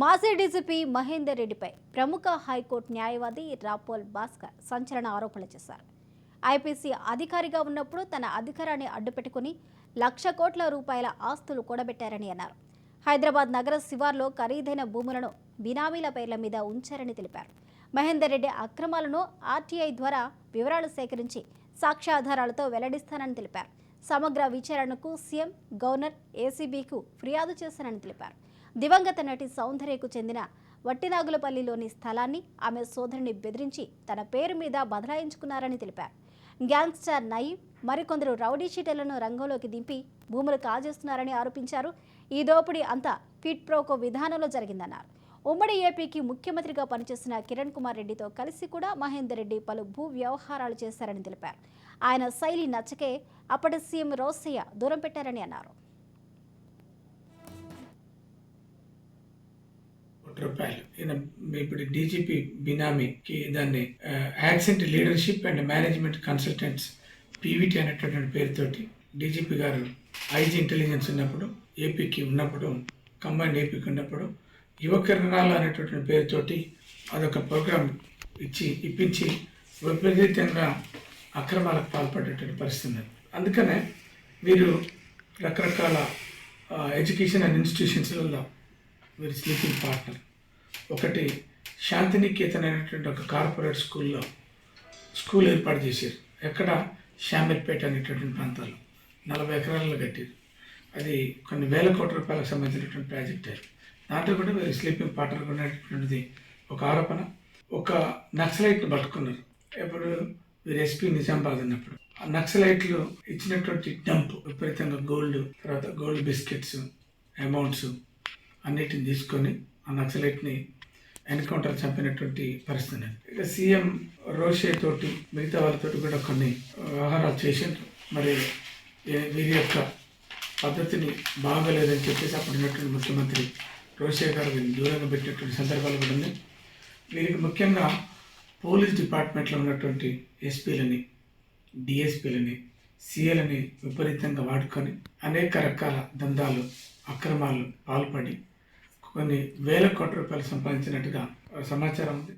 మాజీ డీజీపీ మహేందర్ రెడ్డిపై ప్రముఖ హైకోర్టు న్యాయవాది రాపోల్ భాస్కర్ సంచలన ఆరోపణలు చేశారు. ఐపీసీ అధికారిగా ఉన్నప్పుడు తన అధికారాన్ని అడ్డుపెట్టుకుని ₹1,00,00,000 ఆస్తులు కూడబెట్టారని అన్నారు. హైదరాబాద్ నగర శివార్లో ఖరీదైన భూములను బినామీల పేర్ల మీద ఉంచారని తెలిపారు. మహేందర్ రెడ్డి అక్రమాలను ఆర్టీఐ ద్వారా వివరాలు సేకరించి సాక్ష్యాధారాలతో వెల్లడిస్తానని తెలిపారు. సమగ్ర విచారణకు సీఎం, గవర్నర్, ఏసీబీకు ఫిర్యాదు చేశానని తెలిపారు. దివంగత నటి సౌందర్యకు చెందిన వట్టినాగులపల్లిలోని స్థలాన్ని ఆమె సోదరుని బెదిరించి తన పేరు మీద బదలాయించుకున్నారని తెలిపారు. గ్యాంగ్స్టర్ నయీం మరికొందరు రౌడీ షీటర్లను రంగంలోకి దింపి భూములు కాజేస్తున్నారని ఆరోపించారు. ఈ దోపిడీ అంతా క్విడ్ ప్రోకో విధానంలో జరిగిందన్నారు. ఉమ్మడి ఏపీకి ముఖ్యమంత్రిగా పనిచేసిన కిరణ్ కుమార్ రెడ్డితో కలిసి కూడా మహేందర్ రెడ్డి పలు భూ వ్యవహారాలు చేశారని తెలిపారు. ఆయన శైలి నచ్చకే అప్పటి సీఎం రోసయ్య దూరం పెట్టారని అన్నారు. రూపాయలు ఇప్పుడు డీజీపీ బినామీకి దాన్ని accent leadership and management consultants PVT అనేటటువంటి పేరుతోటి డీజీపీ గారు ఐజీ ఇంటెలిజెన్స్ ఉన్నప్పుడు ఏపీకి ఉన్నప్పుడు కంబైన్డ్ ఏపీకి ఉన్నప్పుడు యువకిరణాలు అనేటటువంటి పేరుతోటి అదొక ప్రోగ్రాం ఇప్పించి విపరీతంగా అక్రమాలకు పాల్పడేటువంటి పరిస్థితి ఉంది. అందుకనే వీరు రకరకాల ఎడ్యుకేషన్ అండ్ ఇన్స్టిట్యూషన్స్లలో వీరి స్లీపింగ్ పార్ట్నర్. ఒకటి శాంతినికేతన్ అనేటువంటి ఒక కార్పొరేట్ స్కూల్ ఏర్పాటు చేశారు. ఎక్కడ షామీర్పేట అనేటటువంటి ప్రాంతాల్లో 40 ఎకరాలలో కట్టారు. అది కొన్ని వేల కోట్ల రూపాయలకు సంబంధించినటువంటి ప్రాజెక్ట్. దాంట్లో కూడా వీరి స్లీపింగ్ పార్ట్నర్ ఉన్నటువంటిది ఒక ఆరోపణ. ఒక నక్సలైట్ను పట్టుకున్నారు. ఎప్పుడు వీరు ఎస్పీ నిజామాబాద్ ఉన్నప్పుడు ఆ నక్సలైట్లు ఇచ్చినటువంటి డంప్ విపరీతంగా గోల్డ్ బిస్కెట్స్ అమౌంట్స్ అన్నిటిని తీసుకొని ఆ నక్సలైట్ని ఎన్కౌంటర్ చంపినటువంటి పరిస్థితి. ఇక సీఎం రోషే తోటి మిగతా వాళ్ళతోటి కూడా కొన్ని వ్యవహారాలు చేసిండ్రు. మరి వీరి యొక్క పద్ధతిని బాగోలేదని చెప్పేసి అప్పుడు ఉన్నటువంటి ముఖ్యమంత్రి రోషే గారు వీరిని దూరంగా పెట్టినటువంటి సందర్భాలు కూడా ఉన్నాయి. వీరికి ముఖ్యంగా పోలీస్ డిపార్ట్మెంట్లో ఉన్నటువంటి ఎస్పీలని, డిఎస్పీలని, సీఏలని విపరీతంగా వాడుకొని అనేక రకాల దందాలు, అక్రమాలు పాల్పడి కొన్ని వేల కోట్ల రూపాయలు సంపాదించినట్టుగా సమాచారం ఉంది.